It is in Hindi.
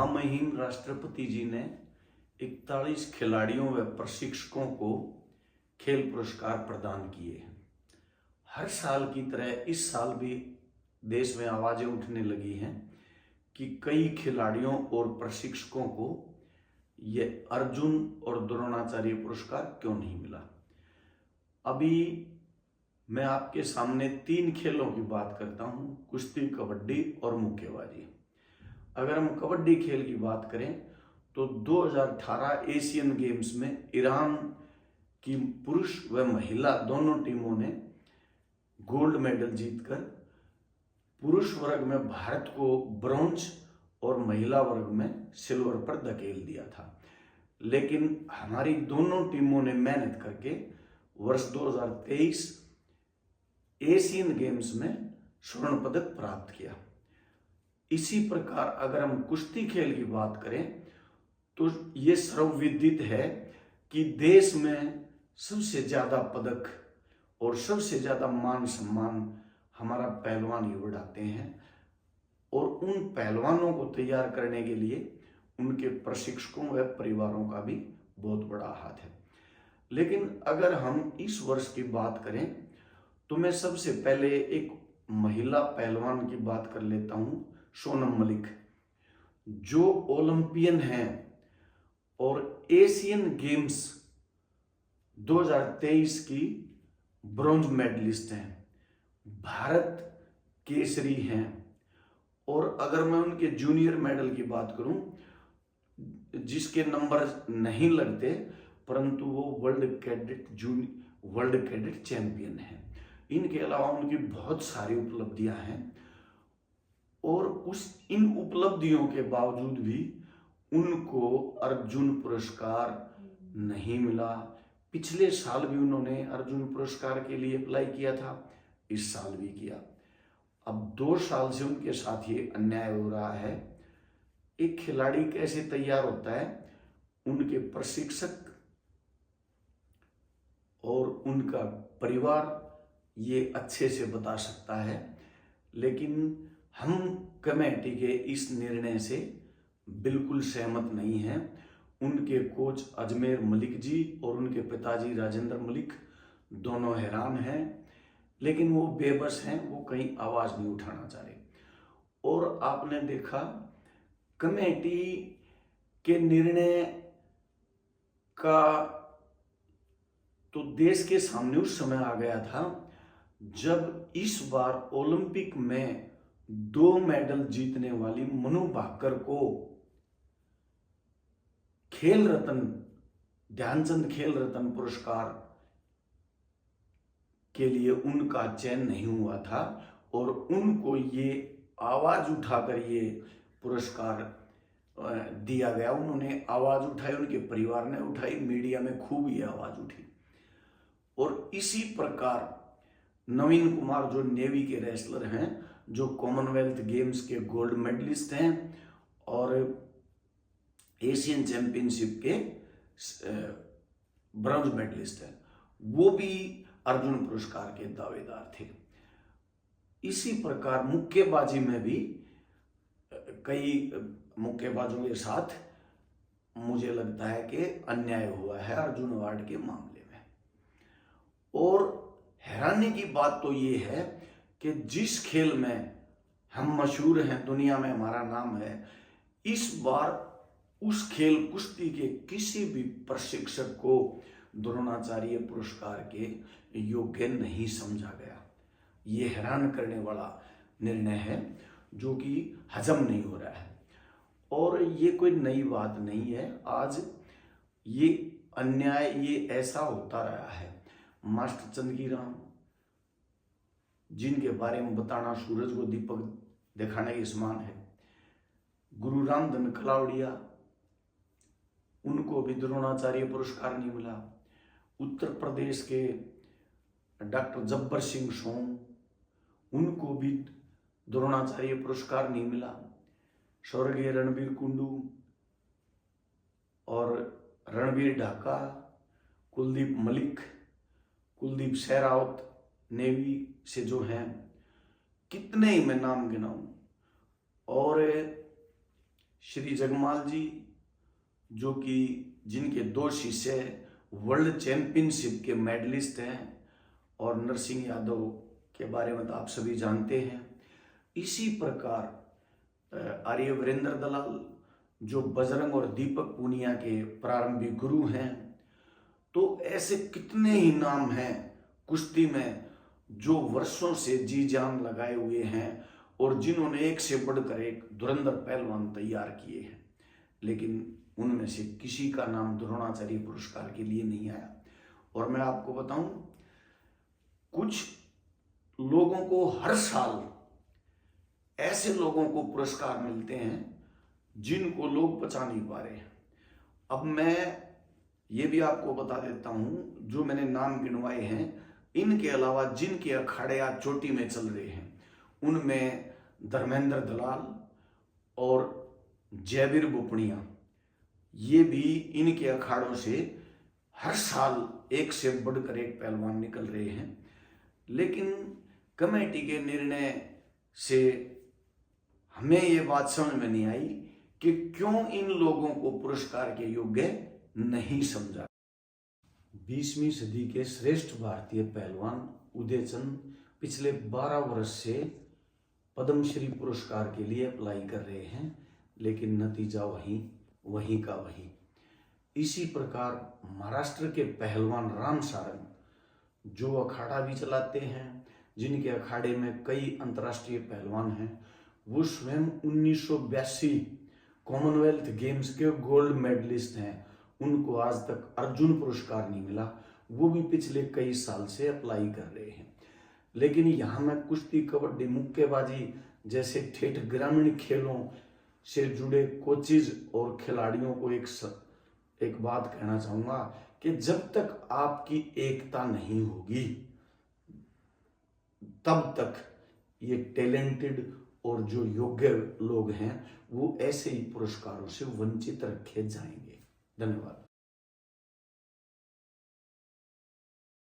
महामहिम राष्ट्रपति जी ने 41 खिलाड़ियों व प्रशिक्षकों को खेल पुरस्कार प्रदान किए हैं। हर साल की तरह इस साल भी देश में आवाजें उठने लगी हैं कि कई खिलाड़ियों और प्रशिक्षकों को ये अर्जुन और द्रोणाचार्य पुरस्कार क्यों नहीं मिला। अभी मैं आपके सामने 3 खेलों की बात करता हूं, कुश्ती, कबड्डी और मुक्केबाजी। अगर हम कबड्डी खेल की बात करें तो 2018 एशियन गेम्स में ईरान की पुरुष व महिला दोनों टीमों ने गोल्ड मेडल जीतकर पुरुष वर्ग में भारत को ब्रॉन्ज और महिला वर्ग में सिल्वर पर धकेल दिया था। लेकिन हमारी दोनों टीमों ने मेहनत करके वर्ष 2023 एशियन गेम्स में स्वर्ण पदक प्राप्त किया। इसी प्रकार अगर हम कुश्ती खेल की बात करें तो ये सर्वविदित है कि देश में सबसे ज्यादा पदक और सबसे ज्यादा मान सम्मान हमारा पहलवान ही उड़ाते हैं और उन पहलवानों को तैयार करने के लिए उनके प्रशिक्षकों व परिवारों का भी बहुत बड़ा हाथ है। लेकिन अगर हम इस वर्ष की बात करें तो मैं सबसे पहले एक महिला पहलवान की बात कर लेता हूं, सोनम मलिक, जो ओलंपियन हैं और एशियन गेम्स 2023 की ब्रॉन्ज मेडलिस्ट हैं, भारत केसरी हैं। और अगर मैं उनके जूनियर मेडल की बात करूं, जिसके नंबर नहीं लगते परंतु वो वर्ल्ड कैडेट चैंपियन हैं। इनके अलावा उनकी बहुत सारी उपलब्धियां हैं और इन उपलब्धियों के बावजूद भी उनको अर्जुन पुरस्कार नहीं मिला। पिछले साल भी उन्होंने अर्जुन पुरस्कार के लिए अप्लाई किया था, इस साल भी किया। अब 2 साल से उनके साथ ये अन्याय हो रहा है। एक खिलाड़ी कैसे तैयार होता है, उनके प्रशिक्षक और उनका परिवार ये अच्छे से बता सकता है। लेकिन हम कमेटी के इस निर्णय से बिल्कुल सहमत नहीं हैं। उनके कोच अजमेर मलिक जी और उनके पिताजी राजेंद्र मलिक दोनों हैरान हैं, लेकिन वो बेबस हैं, वो कहीं आवाज नहीं उठाना चाह रहे। और आपने देखा कमेटी के निर्णय का तो देश के सामने उस समय आ गया था जब इस बार ओलंपिक में 2 मेडल जीतने वाली मनु भाकर को खेल रत्न, ध्यानचंद खेल रत्न पुरस्कार के लिए उनका चयन नहीं हुआ था और उनको ये आवाज उठाकर ये पुरस्कार दिया गया। उन्होंने आवाज उठाई, उनके परिवार ने उठाई, मीडिया में खूब ये आवाज उठी। और इसी प्रकार नवीन कुमार जो नेवी के रेसलर हैं, जो कॉमनवेल्थ गेम्स के गोल्ड मेडलिस्ट हैं और एशियन चैंपियनशिप के ब्रॉन्ज मेडलिस्ट हैं, वो भी अर्जुन पुरस्कार के दावेदार थे। इसी प्रकार मुक्केबाजी में भी कई मुक्केबाजों के साथ मुझे लगता है कि अन्याय हुआ है अर्जुन अवार्ड के मामले में। और हैरानी की बात तो ये है कि जिस खेल में हम मशहूर हैं, दुनिया में हमारा नाम है, इस बार उस खेल कुश्ती के किसी भी प्रशिक्षक को द्रोणाचार्य पुरस्कार के योग्य नहीं समझा गया। ये हैरान करने वाला निर्णय है जो कि हजम नहीं हो रहा है। और ये कोई नई बात नहीं है, आज ये अन्याय ये ऐसा होता रहा है। मास्टर चंदगी राम, जिनके बारे में बताना सूरज को दीपक दिखाने के समान है, गुरु रामधन कलावड़िया, उनको भी द्रोणाचार्य पुरस्कार नहीं मिला। उत्तर प्रदेश के डॉक्टर जब्बर सिंह सोम, उनको भी द्रोणाचार्य पुरस्कार नहीं मिला। स्वर्गीय रणबीर कुंडू और रणबीर ढाका, कुलदीप मलिक, कुलदीप सहरावत नेवी से जो हैं, कितने ही मैं नाम गिनाऊं। और श्री जगमाल जी, जो कि जिनके 2 शिष्य वर्ल्ड चैंपियनशिप के मेडलिस्ट हैं, और नरसिंह यादव के बारे में तो आप सभी जानते हैं। इसी प्रकार आर्य वीरेंद्र दलाल, जो बजरंग और दीपक पूनिया के प्रारंभिक गुरु हैं। तो ऐसे कितने ही नाम हैं कुश्ती में जो वर्षों से जी जान लगाए हुए हैं और जिन्होंने एक से बढ़कर एक धुरंधर पहलवान तैयार किए हैं, लेकिन उनमें से किसी का नाम द्रोणाचार्य पुरस्कार के लिए नहीं आया। और मैं आपको बताऊं, कुछ लोगों को हर साल ऐसे लोगों को पुरस्कार मिलते हैं जिनको लोग बचा नहीं पा रहे। अब मैं ये भी आपको बता देता हूं, जो मैंने नाम गिनवाए हैं, इनके अलावा जिनके अखाड़े आज चोटी में चल रहे हैं, उनमें धर्मेंद्र दलाल और जयवीर बोपनिया, ये भी इनके अखाड़ों से हर साल एक से बढ़कर एक पहलवान निकल रहे हैं। लेकिन कमेटी के निर्णय से हमें ये बात समझ में नहीं आई कि क्यों इन लोगों को पुरस्कार के योग्य नहीं समझा। 20वीं सदी के श्रेष्ठ भारतीय पहलवान उदयचंद पिछले 12 वर्ष से पद्मश्री पुरस्कार के लिए अप्लाई कर रहे हैं, लेकिन नतीजा वहीं का वहीं। इसी प्रकार महाराष्ट्र के पहलवान राम सारंग, जो अखाड़ा भी चलाते हैं, जिनके अखाड़े में कई अंतर्राष्ट्रीय पहलवान हैं, वो स्वयं 1982 कॉमनवेल्थ गेम्स के गोल्ड मेडलिस्ट हैं। उनको आज तक अर्जुन पुरस्कार नहीं मिला, वो भी पिछले कई साल से अप्लाई कर रहे हैं। लेकिन यहाँ मैं कुश्ती, कबड्डी, मुक्केबाजी जैसे ठेठ ग्रामीण खेलों से जुड़े कोचिज और खिलाड़ियों को एक बात कहना चाहूँगा कि जब तक आपकी एकता नहीं होगी, तब तक ये टैलेंटेड और जो योग्य लोग हैं वो ऐसे ही पुरस्कारों से वंचित रखे जाएंगे। धन्यवाद।